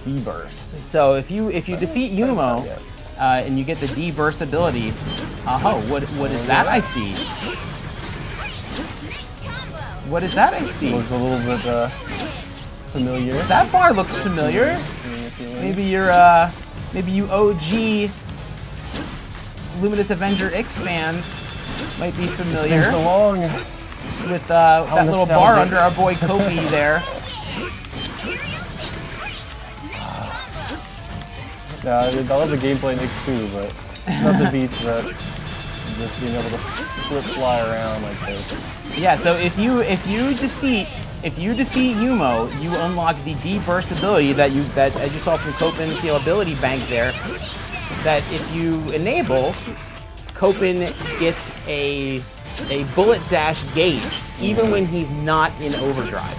D-Burst. So if you defeat Yumo and you get the D-Burst ability, what is that I see? What is that I see? Looks a little bit familiar. That bar looks familiar. Maybe you OG Luminous Avenger X fans might be familiar Been so long. with that little bar nostalgic. under our boy Kobe there. Yeah, I love the gameplay in X2, but nothing beats that. Just being able to fly around like this. Yeah, so if you defeat Yumo, you unlock the D-Burst ability that as you saw from Copen's ability bank there. That if you enable, Copen gets a bullet dash gauge even when he's not in overdrive.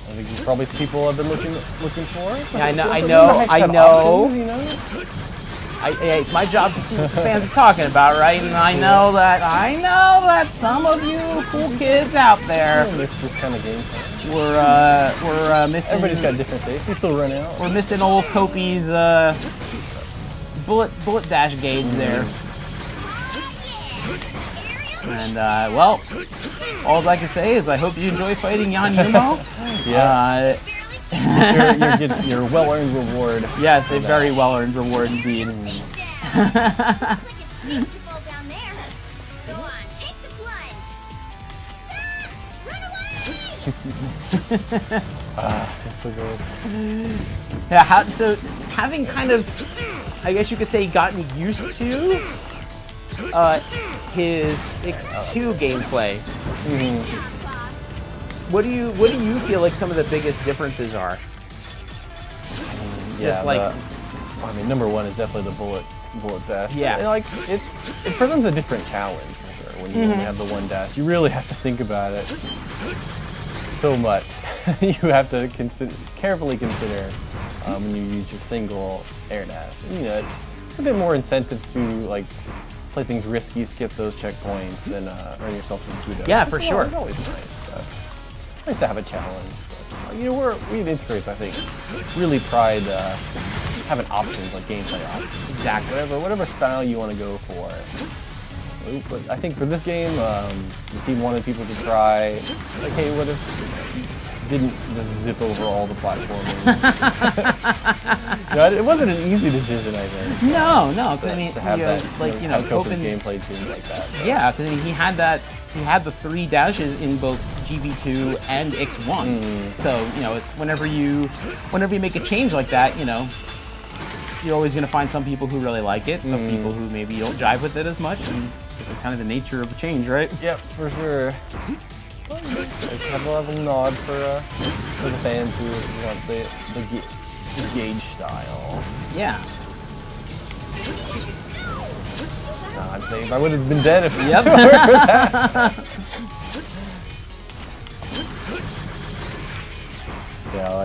I think there's probably people I've been looking for. Yeah, I know. It's my job to see what the fans are talking about, right? And I know that some of you cool kids out there This kind of game. we're missing. Everybody's got different tastes. We still run out. We're missing old Kopi's bullet dash gauge there. And, well, all I can say is I hope you enjoy fighting Yan Yumo. Yeah. Your well-earned reward. Yes, a very well-earned reward indeed. It's so good. Yeah, so having kind of, I guess you could say, gotten used to his X2 gameplay. What do you feel like some of the biggest differences are? Yeah, like, I mean, number one is definitely the bullet dash. Yeah, and like it presents a different challenge for sure when you only have the one dash. You really have to think about it so much. You have to carefully consider when you use your single air dash. And, you know, it's a bit more incentive to like play things risky, skip those checkpoints, and earn yourself some kudos. Yeah, for sure. It's always nice to have a challenge. But, you know, we at INTI CREATES, I think, really pride having options, like gameplay options. Exactly. Whatever style you want to go for. But I think for this game, the team wanted people to try, like, hey, what if you didn't just zip over all the platforming? It wasn't an easy decision, I think. No, because I mean, to have that, like, you know, Copen's gameplay tunes like that. But. Yeah, because I mean, he had the 3 dashes in both GB2 and X1. So, you know, whenever you make a change like that, you know, you're always going to find some people who really like it, some people who maybe don't jive with it as much, and it's kind of the nature of the change, right? Yep, for sure. Have a little nod for the fans who want the gauge style. Yeah. I'm saying I would have been dead if we Yep. weren't for that.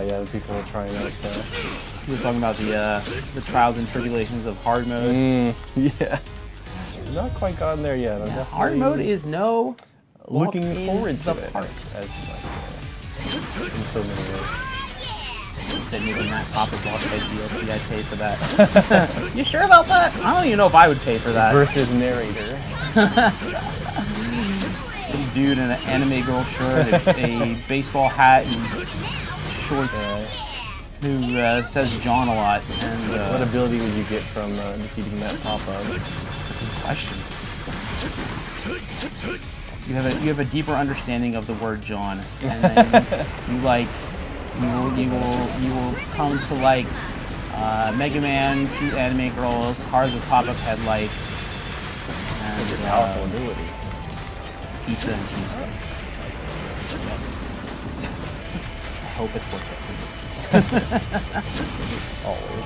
Yeah, the people are trying out. We were talking about the trials and tribulations of hard mode. Yeah. Not quite gotten there yet. Yeah, hard mode is no looking forward to it. Park. As like, in so many ways. Said maybe not Papa Boss Head DLC, I'd pay for that. You sure about that? I don't even know if I would pay for that. Versus narrator. Some dude in an anime girl shirt, a baseball hat, and shorts. Who says John a lot. And what ability would you get from defeating that Papa? Good question. You have a deeper understanding of the word John, and then you will come to like Mega Man, cute anime girls, cars with pop-up headlights, and powerful ability. Pizza and cheese. I hope it's worth it. Always.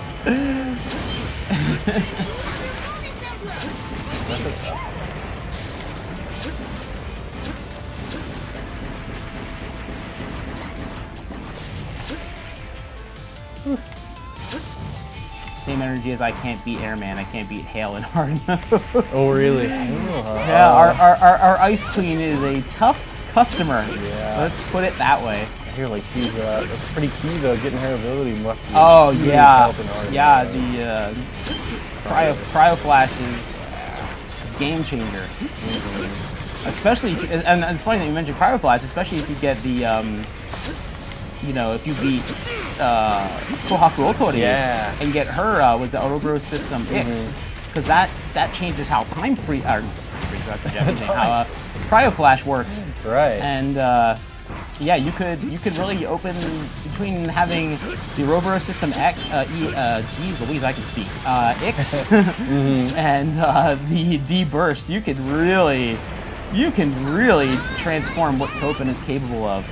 Same energy as I can't beat Airman, I can't beat Hail in hard mode. Oh really? Yeah, our Ice Queen is a tough customer. Yeah. Let's put it that way. I hear like she's that's pretty key though. Getting her ability must be. Oh yeah, yeah. The cryo flash is a game changer. Especially, and it's funny that you mentioned cryo flash, especially if you get the, you know, if you beat Kohaku Otori and get her was the Ouroboros System X, because that changes how time free how cryo flash works. Right. And yeah, you could really open between having the Ouroboros System X, geez Louise, I can speak, X, and the D burst. You can really transform what Copen is capable of.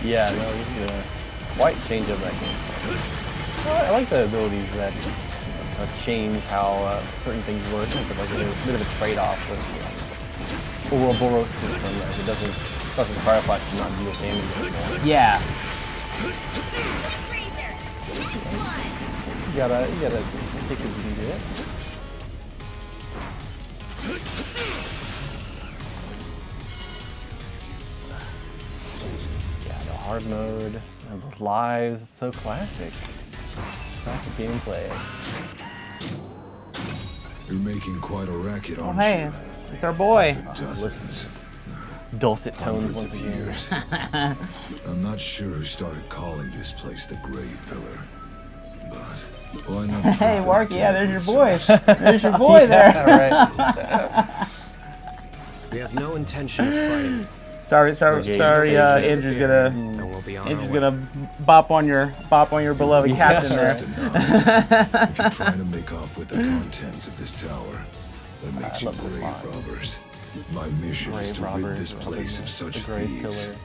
Yeah, no, this is a quite change of that game. Well, I like the abilities that change how certain things work. Like a bit of a trade-off with the Ouroboros system, as it doesn't cryo flash to not deal damage anymore. Yeah. You gotta take it as you can do it. Hard mode, and those lives, it's so classic. Classic gameplay. You're making quite a racket, aren't hey, you? it's our boy. Dozens. Dulcet tones Hundreds once of again. years. I'm not sure who started calling this place the Grave Pillar, but why not? Hey, treat Mark, them yeah, there's your boy. seriously? There's your boy there. Right. We have no intention of fighting, Sorry, Andrew's gonna and we'll be on our way. bop on your beloved captain there. If you're trying to make off with the contents of this tower, that makes you love this line. grave robbers. My mission is Grave to rid robbers, this place of such the grave thieves. pillar.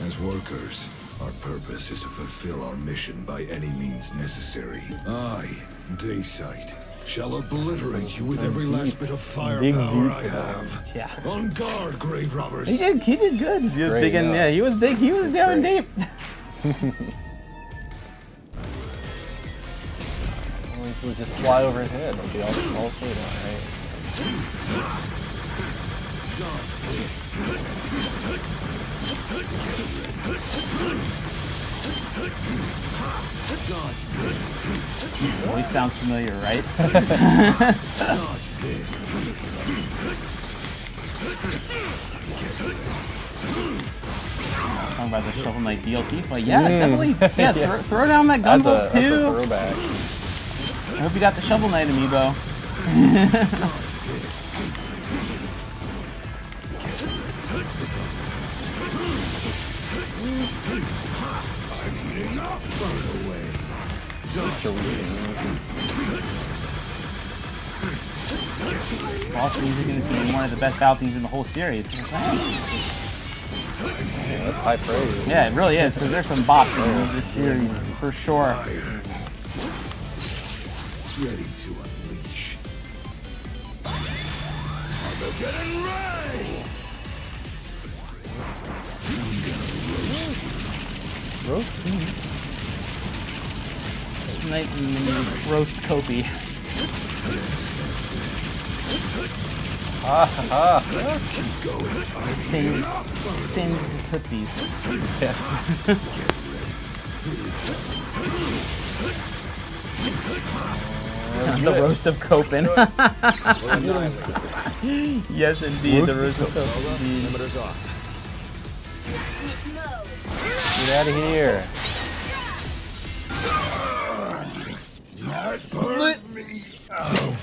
As workers, our purpose is to fulfill our mission by any means necessary. I, Daysight, shall obliterate you with every last bit of firepower I have. Yeah. On guard, grave robbers. He did good. He was great, big and yeah. he was big. He was down great. deep. We'll just fly over his head. It'll be all straight on, right? Always sounds familiar, right? Talking about the Shovel Knight DLC, but yeah, definitely, yeah, throw down that That's gunboat a too. throwback. I hope you got the Shovel Knight amiibo. Boss music is one of the best battle themes in the whole series. Yeah, that's high praise. Yeah, it really is, because there's some bops in this series, for sure. Ready to unleash. Armageddon Ray! Roast? Night and roast Kopi. Same tootsies. The roast of Kopin. Yes, indeed, the roast of Kopin. Limiters off. Get out of here. Let me out.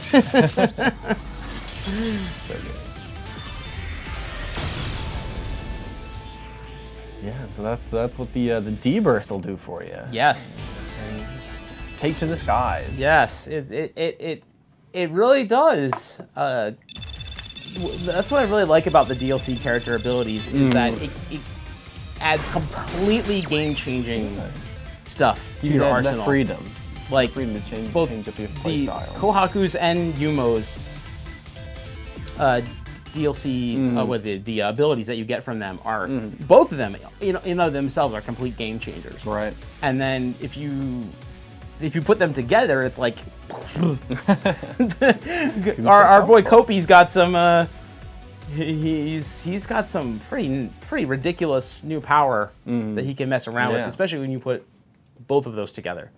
Yeah, so that's what the D-burst will do for you. Yes. And just take to the skies. Yes, it really does. That's what I really like about the DLC character abilities is that it adds completely game-changing stuff to You your have arsenal. that freedom. Like Freedom to change both up your play the style. Kohaku's and Yumo's DLC with the abilities that you get from them are both of them in and of themselves are complete game changers. Right. And then if you put them together, it's like our boy Kopi's got some he's got some pretty ridiculous new power that he can mess around with, especially when you put both of those together.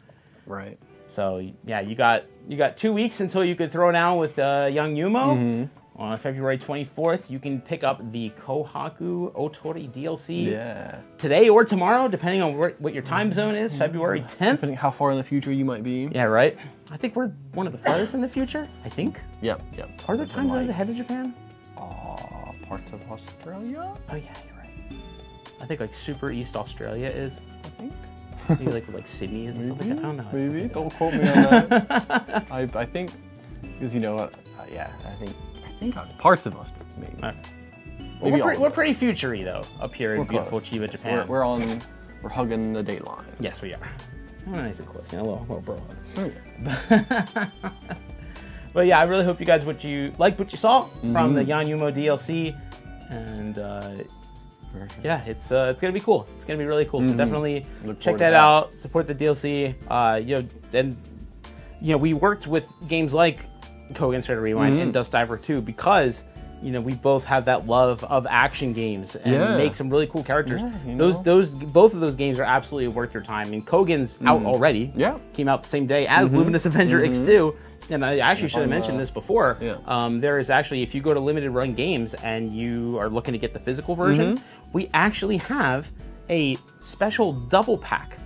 Right. So yeah, you got 2 weeks until you could throw down with young Yumo. On February 24th, you can pick up the Kohaku Otori DLC. Yeah. Today or tomorrow, depending on what your time zone is, February 10th. Depending how far in the future you might be. Yeah, right? I think we're one of the farthest in the future, I think. Yep. Are there time zones ahead of Japan? Parts of Australia? Oh yeah, you're right. I think like Super East Australia is, I think. maybe like Sydney is or something like that. I don't know. Maybe. Don't quote me on that. I think, because you know what? Yeah, I think parts of Australia, maybe. Okay. Maybe We're pretty future-y though, up here in beautiful close. Chiba, Yes, Japan. We're hugging the date line. Yes, we are. Nice and close, you know, a little bro hug. But yeah, I really hope you guys liked what you saw from the Yan Yumo DLC, and yeah, it's gonna be cool. It's gonna be really cool. So definitely check that out. Support the DLC. We worked with games like Kogan Straight Rewind and Dust Diver 2 because we both have that love of action games and make some really cool characters. Both of those games are absolutely worth your time. I mean, Kogan's out already. Yeah. Came out the same day as Luminous Avenger X2. And I actually should have mentioned this before. Yeah. There is actually, if you go to Limited Run Games and you are looking to get the physical version, we actually have a special double pack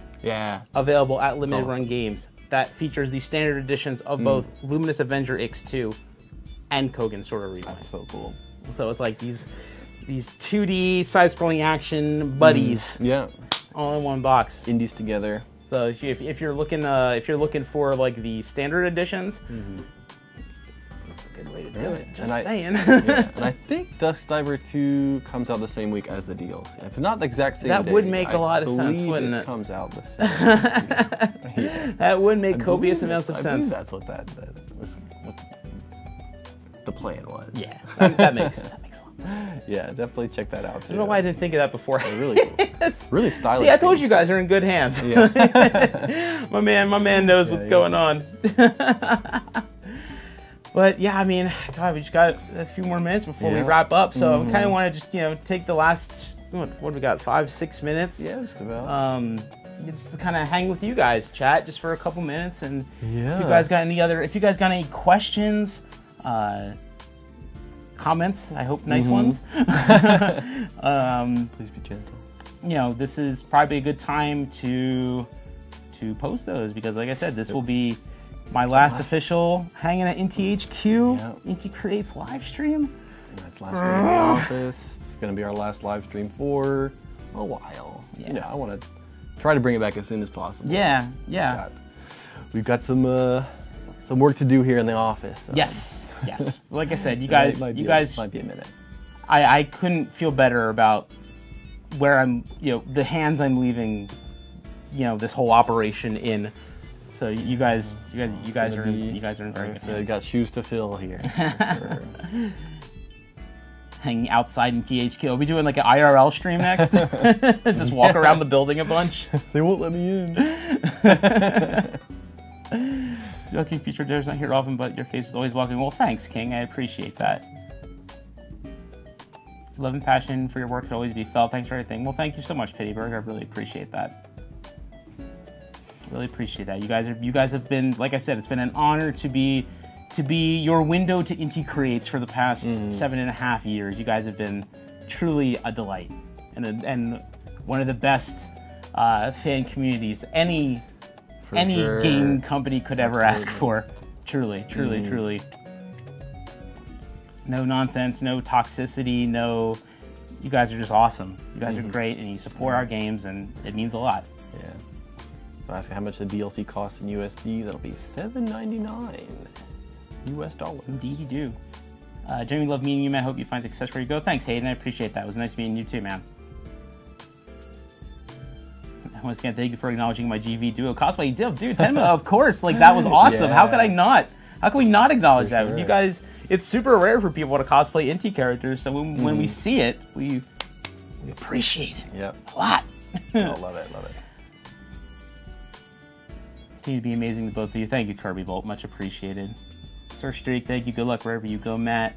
available at Limited Run Games that features the standard editions of both Luminous Avenger X2 and Kogan Sword of Rewind. That's so cool. So it's like these 2D side-scrolling action buddies, all in one box. Indies together. So if you're looking for like the standard editions, that's a good way to do it. Just saying. And I think Dusk Diver 2 comes out the same week as the DLC. If it's not the exact same that day, would make a lot of sense, wouldn't it? Comes out the same. That would make copious amounts of sense. I believe that's what that was. What the plan was. Yeah, that makes sense. Yeah, definitely check that out too. I don't know why I didn't think of that before. Really cool. Really stylish. See, I told you guys are in good hands. Yeah. my man knows what's going on. But yeah, I mean, God, we just got a few more minutes before we wrap up, so I kind of want to just take the last what do we got, 5-6 minutes? Yeah, just about. Just to kind of hang with you guys, chat just for a couple minutes, and if you guys got any questions. Comments, I hope nice ones. Please be gentle. This is probably a good time to post those because, like I said, this will be my last official Hanging at INTI HQ, INTI Creates live stream. And that's last day in the office. It's going to be our last live stream for a while. Yeah, I want to try to bring it back as soon as possible. Yeah. We've got some work to do here in the office. So. Yes. Like I said, you guys might be a minute. I couldn't feel better about where I'm, the hands I'm leaving, this whole operation in. So you guys are in very good hands. Got shoes to fill here. Hanging outside in THQ. Are we doing like an IRL stream next? Just walk around the building a bunch. They won't let me in. Joking, feature Dare's not here often, but your face is always welcome. Well, thanks, King. I appreciate that. Love and passion for your work should always be felt. Thanks for everything. Well, thank you so much, Pittyberg. I really appreciate that. Really appreciate that. You guys have been, like I said, it's been an honor to be your window to INTI Creates for the past 7.5 years. You guys have been truly a delight and one of the best fan communities any game company could ever ask for. Truly. No nonsense, no toxicity, no. You guys are just awesome. You guys are great, and you support our games, and it means a lot. Yeah. So asking how much the DLC costs in USD, that'll be $7.99 US dollars. Indeed, you do. Jeremy, love meeting you, man. Hope you find success where you go. Thanks, Hayden. I appreciate that. It was nice meeting you too, man. Once again, thank you for acknowledging my GV Duo cosplay. Dude, Tenma, of course. Like, that was awesome. How could I not? How can we not acknowledge that? Sure. You guys, it's super rare for people to cosplay INTI characters, so when we see it, we appreciate it. Yep. A lot. Oh, love it. Continue to be amazing to both of you. Thank you, Kirby Bolt. Much appreciated. Sir Streak, thank you. Good luck wherever you go, Matt.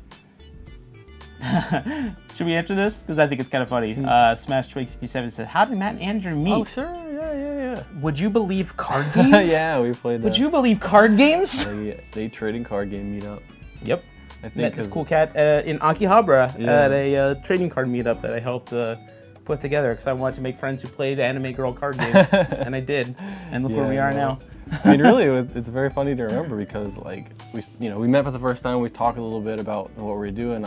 Should we answer this? Because I think it's kind of funny. Smash Twig 67 said, "How did Matt and Andrew meet?" Oh, sure. Yeah. Would you believe card games? Yeah, we played that. Would you believe card games? Day trading card game meetup. Yep. I think met this cool cat in Akihabara at a trading card meetup that I helped put together because I wanted to make friends who played anime girl card games, and I did. And look where we are now. I mean, really, it's very funny to remember because, like, we met for the first time. We talked a little bit about what we were doing.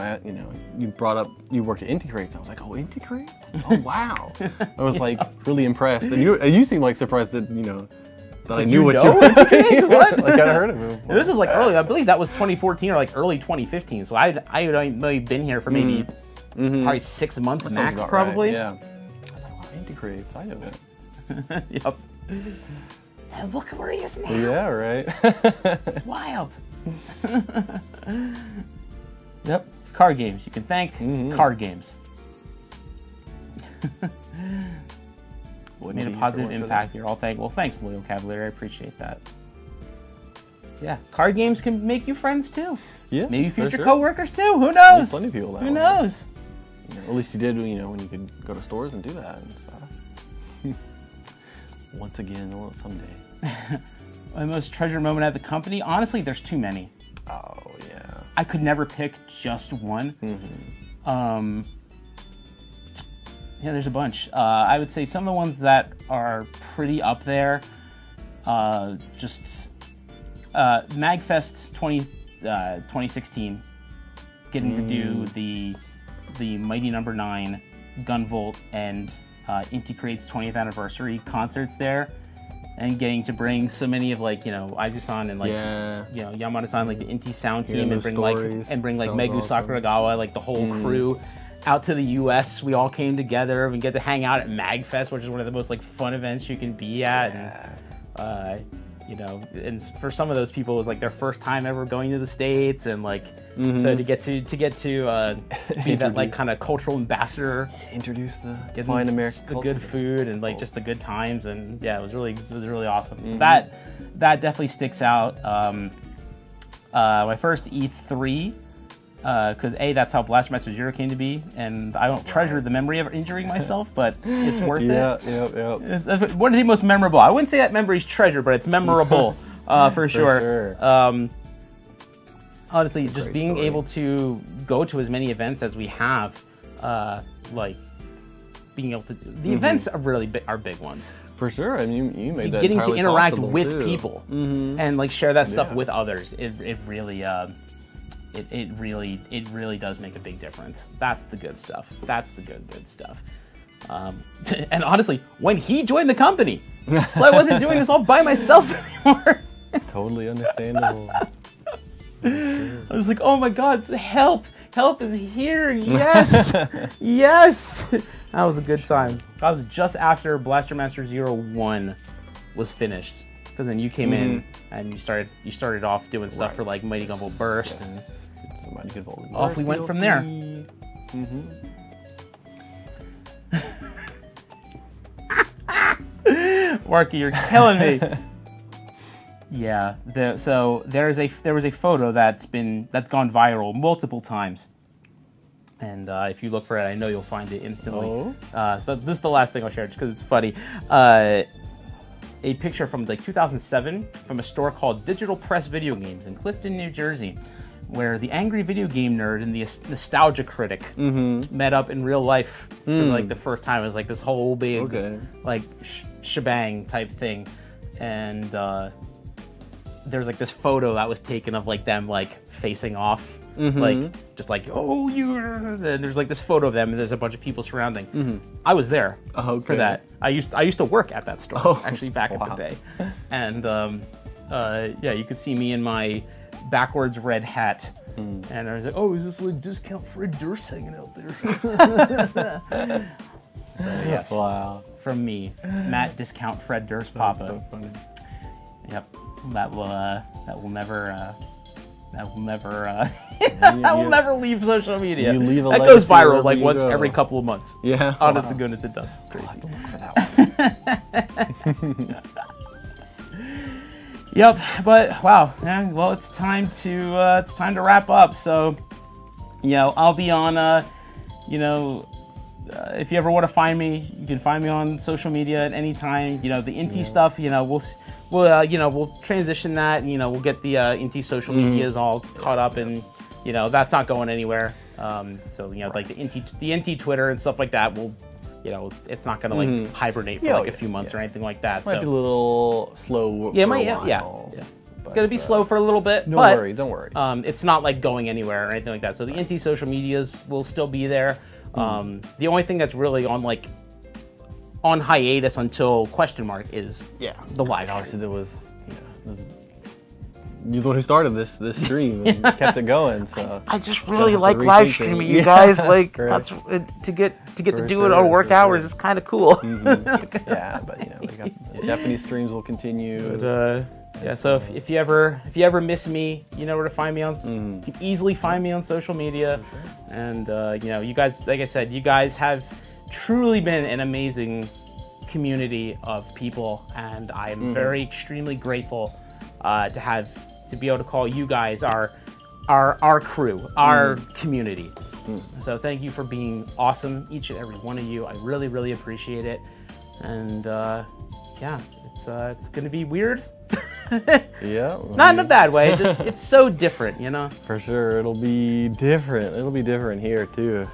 You brought up you worked at INTI Creates. I was like, oh, INTI Creates? Oh, wow! I was like really impressed, and you seemed like surprised that that I knew what you were doing. What? Like I heard of him. This is like early. I believe that was 2014 or like early 2015. So I had only been here for maybe probably 6 months max, probably. Right. Yeah. I was like, wow, INTI Creates. I know that. Yep. And look where he is now. Yeah, right. It's wild. Yep. Card games. You can thank card games. Made a positive impact. You're all thankful. Thanks, Loyal Cavalier. I appreciate that. Yeah. Card games can make you friends too. Yeah. Maybe future coworkers too. Who knows? Plenty of people that Who knows? At least you did, when you could go to stores and do that and stuff. Once again, someday. My most treasured moment at the company? Honestly, there's too many. Oh, yeah. I could never pick just one. Yeah, there's a bunch. I would say some of the ones that are pretty up there, MagFest 2016, getting to do the Mighty Number 9, Gunvolt, and INTI Creates 20th anniversary concerts there, and getting to bring so many of Aizu-san and Yamada-san, like the INTI sound team, and bring Megu awesome. Sakuragawa, like the whole crew out to the US. We all came together and get to hang out at MagFest, which is one of the most fun events you can be at. And, and for some of those people, it was like their first time ever going to the States, and so to get to be that kind of cultural ambassador, introduce the fine American the culture. good food and just the good times, and yeah, it was really awesome. So that definitely sticks out. My first E3. Because that's how Blaster Master Zero came to be, and I don't treasure the memory of injuring myself, but it's worth it. Yeah. It's one of the most memorable. I wouldn't say that memory's treasured, but it's memorable for sure. Honestly, just being able to go to as many events as we have, being able to the events are really big ones. For sure. I mean, you made that getting to entirely interact possible, with too. people and share that stuff with others. It really. It really does make a big difference. That's the good stuff. That's the good stuff. And honestly, when he joined the company, so I wasn't doing this all by myself anymore. Totally understandable. I was like, oh my God, help is here. Yes, yes. That was a good time. That was just after Blaster Master 01 was finished, because then you came in and you started off doing stuff for Mighty Gunvolt Burst, and off we went from there. Marky, you're killing me. Yeah. So there was a photo that's gone viral multiple times, and if you look for it, I know you'll find it instantly. So this is the last thing I'll share, just because it's funny. A picture from 2007 from a store called Digital Press Video Games in Clifton, New Jersey, where the angry video game nerd and the nostalgia critic met up in real life for the first time. It was this whole big shebang type thing, and there's this photo that was taken of them facing off, oh you, and there's this photo of them, and there's a bunch of people surrounding. I was there for that. I used to work at that store actually back in the day, and yeah, you could see me in my backwards red hat, and I was like, oh, is this discount Fred Durst hanging out there? So, yes. Wow. From me, Matt discount Fred Durst Papa. So funny. Yep. That will never that will never leave social media. That goes viral once every couple of months. Yeah. Honest to goodness, it does. Crazy. I'll have to look for that one. Yep, but wow, yeah, well, it's time to wrap up. So, I'll be on, if you ever want to find me, you can find me on social media at any time. The INTI stuff, we'll transition that, and we'll get the INTI social medias all caught up, and that's not going anywhere. So the INTI Twitter and stuff like that will. It's not going to hibernate for a few months or anything like that. Might be a little slow. Yeah, yeah. It's going to be slow for a little bit. Don't worry. It's not going anywhere or anything like that. So the INTI social medias will still be there. The only thing that's really on hiatus until question mark is the live. Obviously, there was you're the one who started this stream and kept it going. So I just really like live streaming, you guys. That's to get to do it on work hours is kind of cool. Yeah, but we got Japanese streams will continue. But, yeah, so if you ever miss me, you know where to find me on. You can easily find me on social media, and you guys, like I said, you guys have truly been an amazing community of people, and I am very extremely grateful to be able to call you guys our crew, our community. So thank you for being awesome, each and every one of you. I really, really appreciate it. And yeah, it's gonna be weird. Yeah. Not in a bad way. Just it's so different, you know. For sure, it'll be different. It'll be different here too.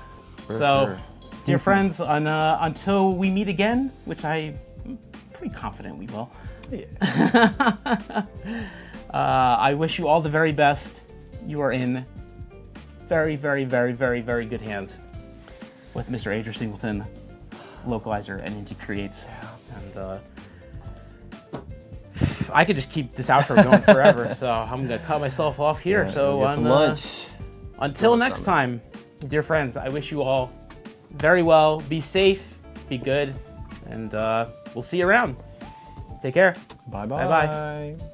For sure. Dear friends, until we meet again, which I'm pretty confident we will. Yeah. I wish you all the very best. You are in very, very, very, very, very good hands with Mr. Adrian Singleton, localizer and INTI Creates. And I could just keep this outro going forever, so I'm gonna cut myself off here. Yeah, so get some lunch. Until next time, dear friends, I wish you all very well. Be safe, be good, and we'll see you around. Take care. Bye-bye. Bye-bye.